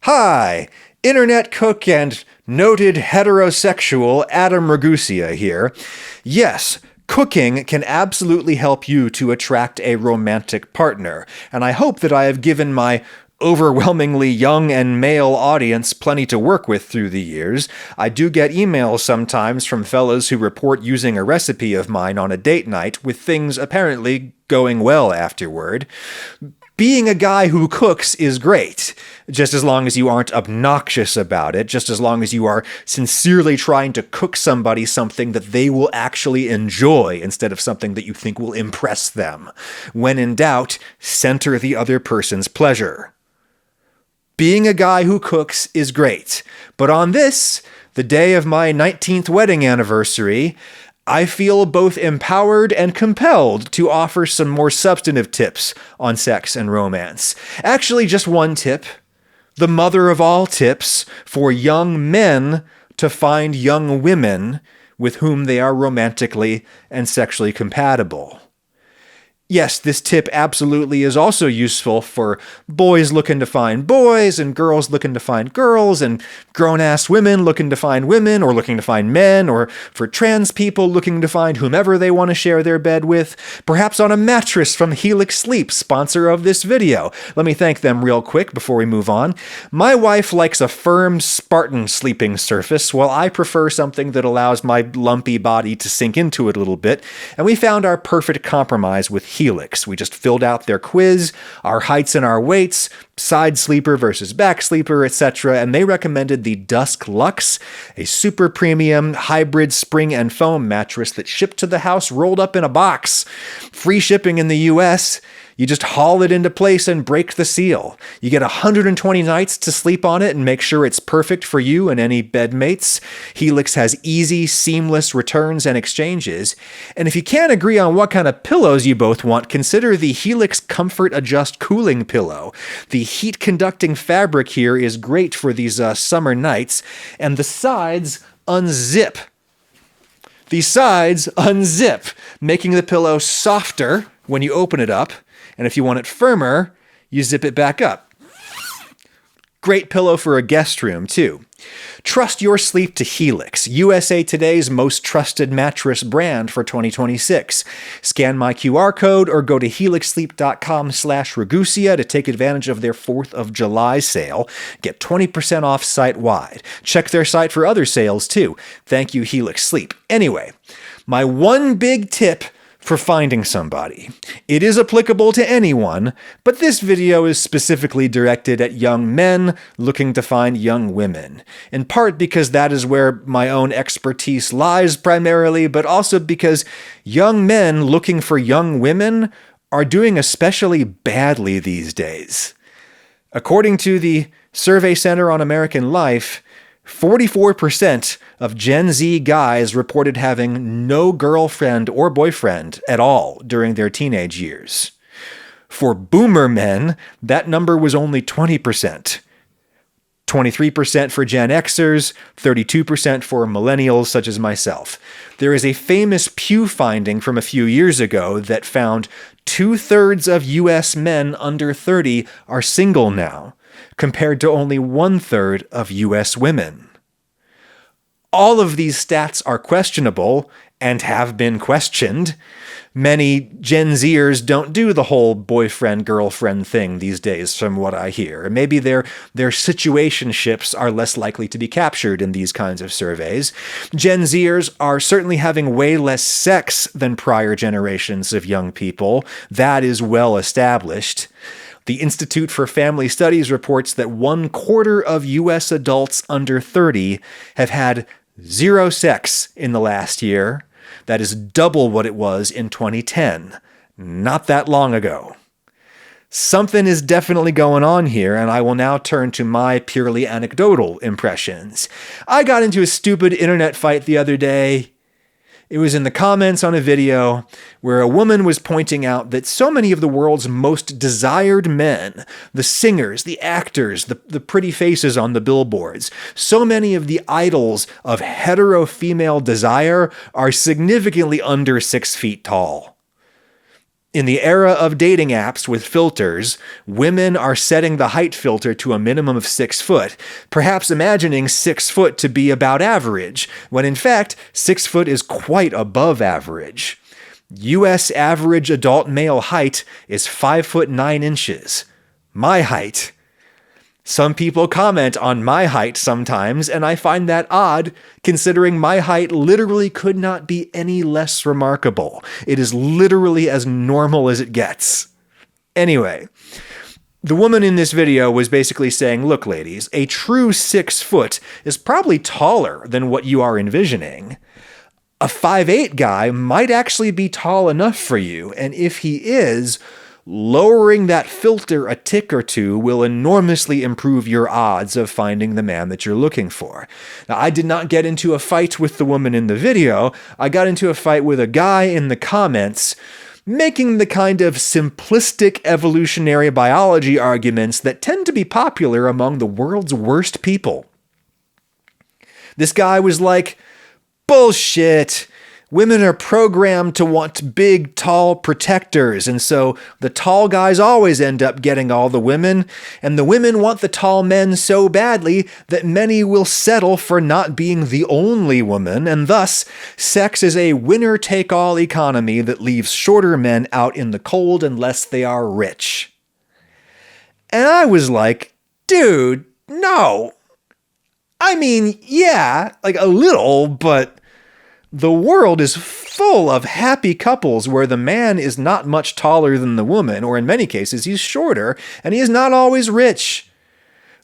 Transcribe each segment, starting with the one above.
Hi, internet cook and noted heterosexual Adam Ragusia here. Yes, cooking can absolutely help you to attract a romantic partner, and I hope that I have given my overwhelmingly young and male audience plenty to work with through the years. I do get emails sometimes from fellas who report using a recipe of mine on a date night with things apparently going well afterward. Being a guy who cooks is great, just as long as you aren't obnoxious about it, just as long as you are sincerely trying to cook somebody something that they will actually enjoy instead of something that you think will impress them. When in doubt, center the other person's pleasure. Being a guy who cooks is great, but on this, the day of my 19th wedding anniversary, I feel both empowered and compelled to offer some more substantive tips on sex and romance. Actually, just one tip, the mother of all tips for young men to find young women with whom they are romantically and sexually compatible. Yes, this tip absolutely is also useful for boys looking to find boys and girls looking to find girls and grown-ass women looking to find women or looking to find men, or for trans people looking to find whomever they want to share their bed with, perhaps on a mattress from Helix Sleep, sponsor of this video. Let me thank them real quick before we move on. My wife likes a firm Spartan sleeping surface, while I prefer something that allows my lumpy body to sink into it a little bit, and we found our perfect compromise with Helix. We just filled out their quiz, our heights and our weights, side sleeper versus back sleeper, etc., and they recommended the Dusk Luxe, a super premium hybrid spring and foam mattress that shipped to the house rolled up in a box. Free shipping in the US. You just haul it into place and break the seal. You get 120 nights to sleep on it and make sure it's perfect for you and any bedmates. Helix has easy, seamless returns and exchanges. And if you can't agree on what kind of pillows you both want, consider the Helix Comfort Adjust Cooling Pillow. The heat-conducting fabric here is great for these summer nights, and the sides unzip. The sides unzip, making the pillow softer when you open it up. And if you want it firmer, you zip it back up. Great pillow for a guest room, too. Trust your sleep to Helix, USA Today's most trusted mattress brand for 2026. Scan my QR code or go to helixsleep.com/Ragusia to take advantage of their 4th of July sale. Get 20% off site-wide. Check their site for other sales, too. Thank you, Helix Sleep. Anyway, my one big tip for finding somebody. It is applicable to anyone, but this video is specifically directed at young men looking to find young women, in part because that is where my own expertise lies primarily, but also because young men looking for young women are doing especially badly these days. According to the Survey Center on American Life, 44% of Gen Z guys reported having no girlfriend or boyfriend at all during their teenage years. For boomer men, that number was only 20%. 23% for Gen Xers, 32% for millennials such as myself. There is a famous Pew finding from a few years ago that found 2/3 of US men under 30 are single now, compared to only 1/3 of US women. All of these stats are questionable and have been questioned. Many Gen Zers don't do the whole boyfriend-girlfriend thing these days, from what I hear. Maybe their situationships are less likely to be captured in these kinds of surveys. Gen Zers are certainly having way less sex than prior generations of young people. That is well established. The Institute for Family Studies reports that 1/4 of U.S. adults under 30 have had zero sex in the last year. That is double what it was in 2010, not that long ago. Something is definitely going on here, and I will now turn to my purely anecdotal impressions. I got into a stupid internet fight the other day. It was in the comments on a video where a woman was pointing out that so many of the world's most desired men, the singers, the actors, the pretty faces on the billboards, so many of the idols of hetero-female desire are significantly under 6 feet tall. In the era of dating apps with filters, women are setting the height filter to a minimum of 6 foot, perhaps imagining 6 foot to be about average, when in fact, 6 foot is quite above average. U.S. average adult male height is 5 foot 9 inches. My height. Some people comment on my height sometimes, and I find that odd, considering my height literally could not be any less remarkable. It is literally as normal as it gets. Anyway, the woman in this video was basically saying, look, ladies, a true 6 foot is probably taller than what you are envisioning. A 5'8" guy might actually be tall enough for you, and if he is, lowering that filter a tick or two will enormously improve your odds of finding the man that you're looking for. Now, I did not get into a fight with the woman in the video. I got into a fight with a guy in the comments, making the kind of simplistic evolutionary biology arguments that tend to be popular among the world's worst people. This guy was like, bullshit. Women are programmed to want big, tall protectors, and so the tall guys always end up getting all the women, and the women want the tall men so badly that many will settle for not being the only woman, and thus, sex is a winner-take-all economy that leaves shorter men out in the cold unless they are rich. And I was like, dude, no. I mean, yeah, like a little, but the world is full of happy couples where the man is not much taller than the woman, or in many cases, he's shorter, and he is not always rich.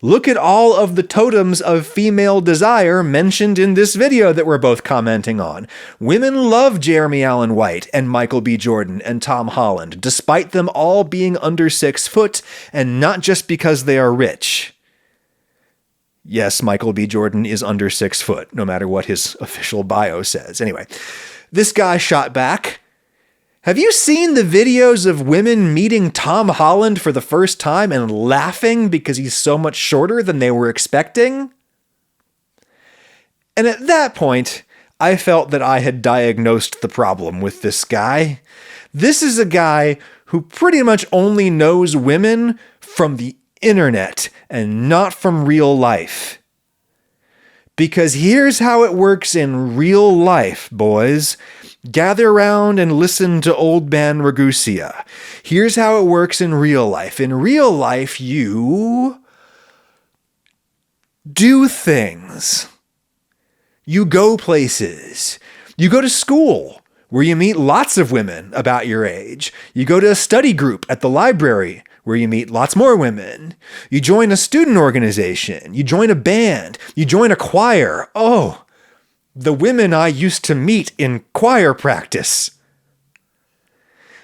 Look at all of the totems of female desire mentioned in this video that we're both commenting on. Women love Jeremy Allen White and Michael B. Jordan and Tom Holland, despite them all being under 6 foot, and not just because they are rich. Yes, Michael B. Jordan is under 6 foot, no matter what his official bio says. Anyway, this guy shot back. Have you seen the videos of women meeting Tom Holland for the first time and laughing because he's so much shorter than they were expecting? And at that point, I felt that I had diagnosed the problem with this guy. This is a guy who pretty much only knows women from the internet and not from real life. Because here's how it works in real life, boys. Gather around and listen to Old Man Ragusia. Here's how it works in real life. In real life, you do things. You go places. You go to school, where you meet lots of women about your age. You go to a study group at the library, where you meet lots more women. You join a student organization. You join a band. You join a choir. Oh, the women I used to meet in choir practice.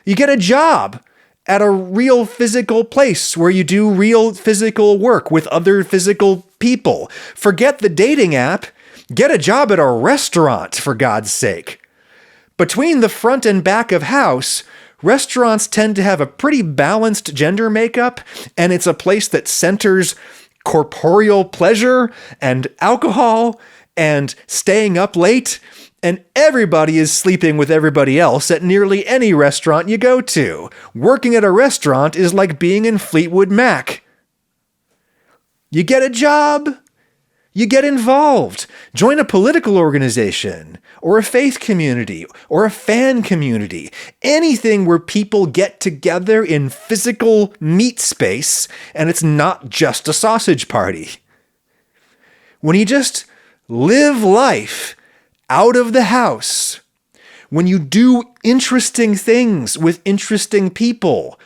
You get a job at a real physical place where you do real physical work with other physical people. Forget the dating app. Get a job at a restaurant, for God's sake. Between the front and back of house, restaurants tend to have a pretty balanced gender makeup, and it's a place that centers corporeal pleasure and alcohol and staying up late, and everybody is sleeping with everybody else at nearly any restaurant you go to. Working at a restaurant is like being in Fleetwood Mac. You get a job. You get involved. Join a political organization, or a faith community, or a fan community. Anything where people get together in physical meat space, and it's not just a sausage party. When you just live life out of the house, when you do interesting things with interesting people,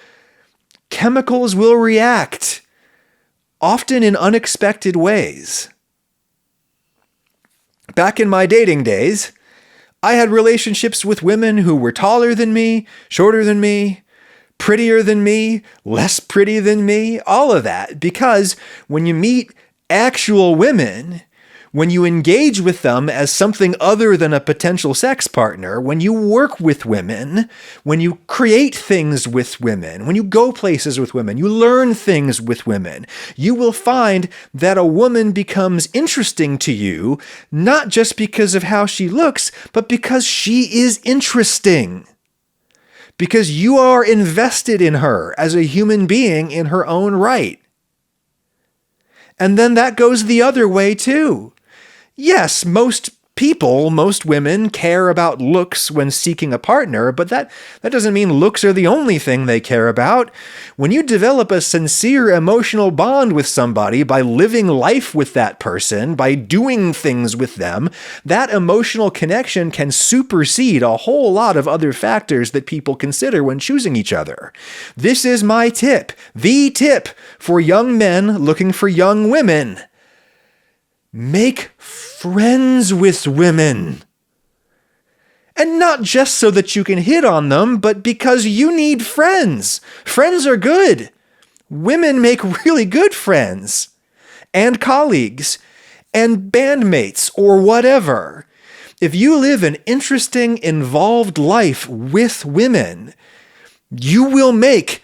chemicals will react, often in unexpected ways. Back in my dating days, I had relationships with women who were taller than me, shorter than me, prettier than me, less pretty than me, all of that. Because when you meet actual women, when you engage with them as something other than a potential sex partner, when you work with women, when you create things with women, when you go places with women, you learn things with women, you will find that a woman becomes interesting to you, not just because of how she looks, but because she is interesting. because you are invested in her as a human being in her own right. And then that goes the other way too. Yes, most women care about looks when seeking a partner, but that doesn't mean looks are the only thing they care about. When you develop a sincere emotional bond with somebody by living life with that person, by doing things with them, that emotional connection can supersede a whole lot of other factors that people consider when choosing each other. This is my tip, the tip for young men looking for young women. Make friends with women. And not just so that you can hit on them, but because you need friends. Friends are good. Women make really good friends. And colleagues. And bandmates or whatever. If you live an interesting, involved life with women, you will make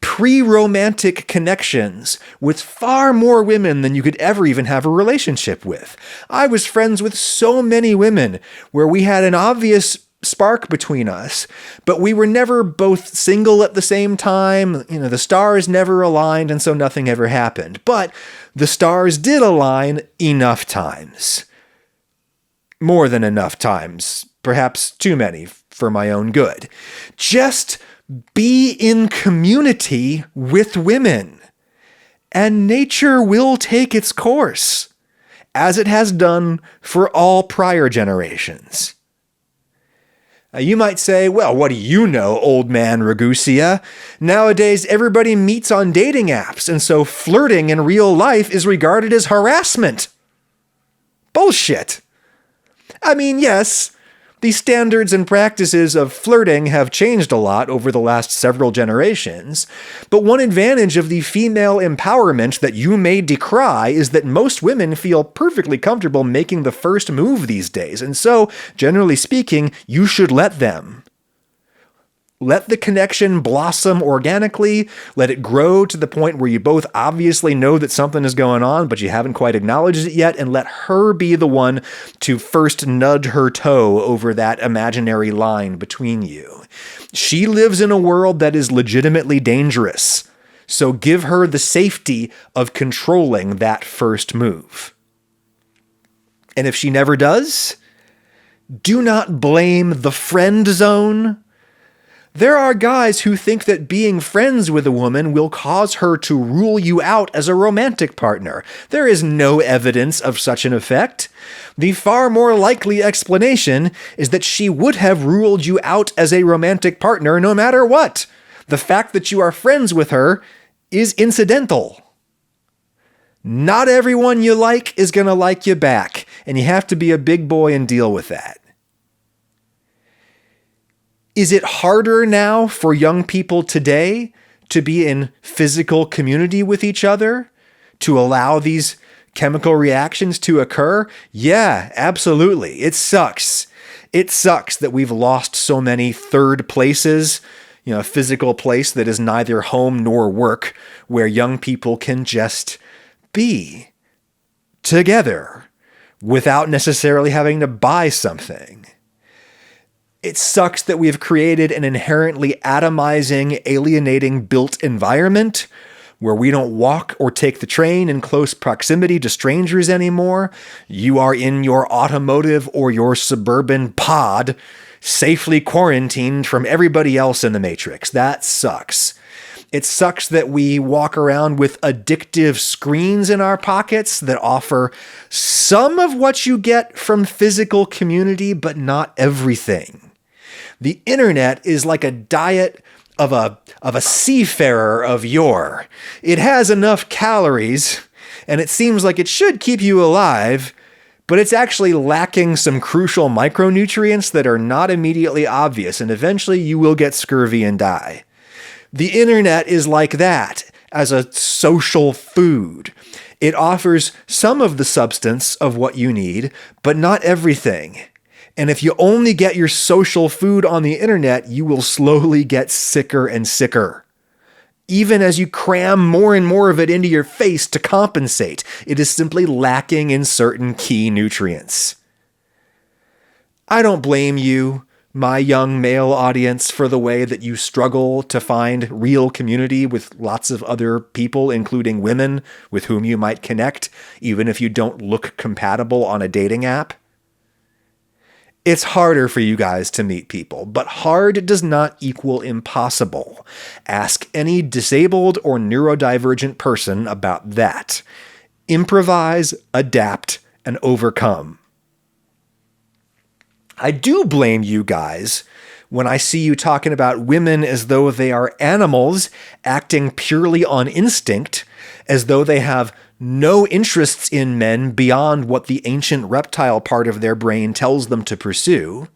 pre-romantic connections with far more women than you could ever even have a relationship with. I was friends with so many women where we had an obvious spark between us, but we were never both single at the same time. The stars never aligned, and so nothing ever happened. But the stars did align enough times. More than enough times. Perhaps too many for my own good. Just be in community with women, and nature will take its course, as it has done for all prior generations. You might say, well, what do you know, old man Ragusia? Nowadays, everybody meets on dating apps, and so flirting in real life is regarded as harassment. Bullshit. I mean, yes, the standards and practices of flirting have changed a lot over the last several generations, but one advantage of the female empowerment that you may decry is that most women feel perfectly comfortable making the first move these days, and so, generally speaking, you should let them. Let the connection blossom organically, let it grow to the point where you both obviously know that something is going on, but you haven't quite acknowledged it yet, and let her be the one to first nudge her toe over that imaginary line between you. She lives in a world that is legitimately dangerous, so give her the safety of controlling that first move. And if she never does, do not blame the friend zone. There are guys who think that being friends with a woman will cause her to rule you out as a romantic partner. There is no evidence of such an effect. The far more likely explanation is that she would have ruled you out as a romantic partner no matter what. The fact that you are friends with her is incidental. Not everyone you like is going to like you back, and you have to be a big boy and deal with that. Is it harder now for young people today to be in physical community with each other, to allow these chemical reactions to occur? Yeah, absolutely. It sucks. It sucks that we've lost so many third places, a physical place that is neither home nor work, where young people can just be together without necessarily having to buy something. It sucks that we have created an inherently atomizing, alienating built environment where we don't walk or take the train in close proximity to strangers anymore. You are in your automotive or your suburban pod, safely quarantined from everybody else in the Matrix. That sucks. It sucks that we walk around with addictive screens in our pockets that offer some of what you get from physical community, but not everything. The internet is like a diet of a seafarer of yore. It has enough calories, and it seems like it should keep you alive, but it's actually lacking some crucial micronutrients that are not immediately obvious, and eventually you will get scurvy and die. The internet is like that as a social food. It offers some of the substance of what you need, but not everything. And if you only get your social food on the internet, you will slowly get sicker and sicker. Even as you cram more and more of it into your face to compensate, it is simply lacking in certain key nutrients. I don't blame you. my young male audience, for the way that you struggle to find real community with lots of other people, including women with whom you might connect, even if you don't look compatible on a dating app? It's harder for you guys to meet people, but hard does not equal impossible. Ask any disabled or neurodivergent person about that. Improvise, adapt, and overcome. I do blame you guys when I see you talking about women as though they are animals acting purely on instinct, as though they have no interests in men beyond what the ancient reptile part of their brain tells them to pursue.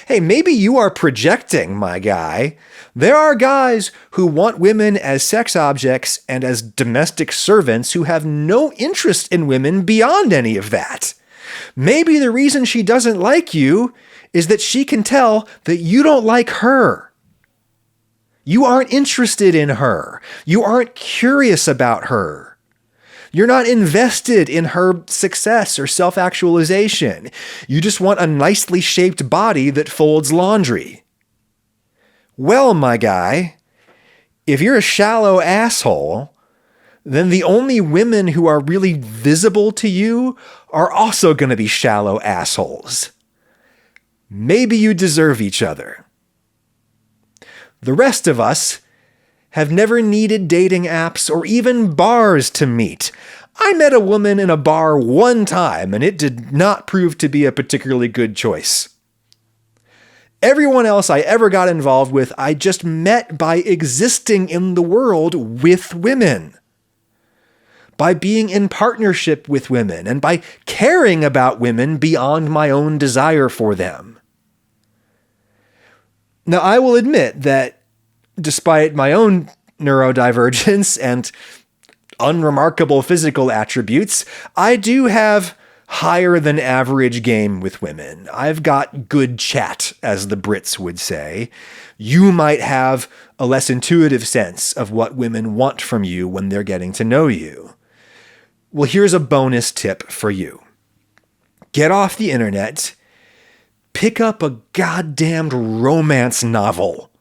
Hey, maybe you are projecting, my guy. There are guys who want women as sex objects and as domestic servants who have no interest in women beyond any of that. Maybe the reason she doesn't like you is that she can tell that you don't like her. You aren't interested in her. You aren't curious about her. You're not invested in her success or self-actualization. You just want a nicely shaped body that folds laundry. Well, my guy, if you're a shallow asshole, then the only women who are really visible to you are also going to be shallow assholes. Maybe you deserve each other. The rest of us have never needed dating apps or even bars to meet. I met a woman in a bar one time, and it did not prove to be a particularly good choice. Everyone else I ever got involved with, I just met by existing in the world with women, by being in partnership with women, and by caring about women beyond my own desire for them. Now, I will admit that despite my own neurodivergence and unremarkable physical attributes, I do have higher than average game with women. I've got good chat, as the Brits would say. You might have a less intuitive sense of what women want from you when they're getting to know you. Well, here's a bonus tip for you. Get off the internet. Pick up a goddamned romance novel.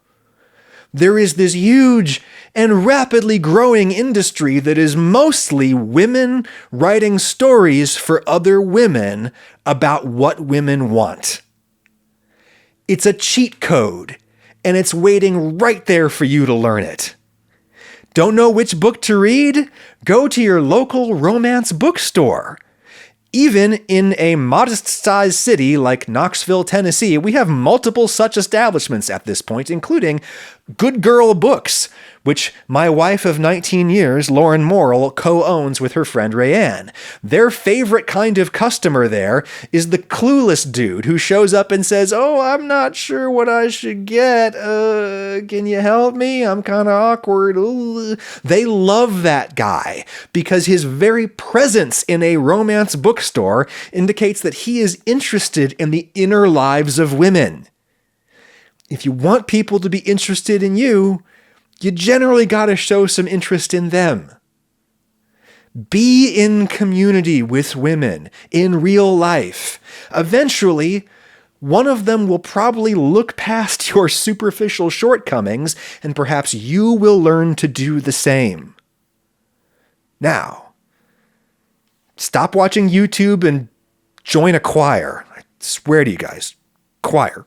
There is this huge and rapidly growing industry that is mostly women writing stories for other women about what women want. It's a cheat code, and it's waiting right there for you to learn it. Don't know which book to read? Go to your local romance bookstore. Even in a modest-sized city like Knoxville, Tennessee, we have multiple such establishments at this point, including Good Girl Books, which my wife of 19 years, Lauren Morrill, co-owns with her friend Rayanne. Their favorite kind of customer there is the clueless dude who shows up and says, "Oh, I'm not sure what I should get. Can you help me? I'm kind of awkward." Ooh. They love that guy because his very presence in a romance bookstore indicates that he is interested in the inner lives of women. If you want people to be interested in you, you generally got to show some interest in them. Be in community with women in real life. Eventually, one of them will probably look past your superficial shortcomings, and perhaps you will learn to do the same. Now, stop watching YouTube and join a choir. I swear to you guys, choir.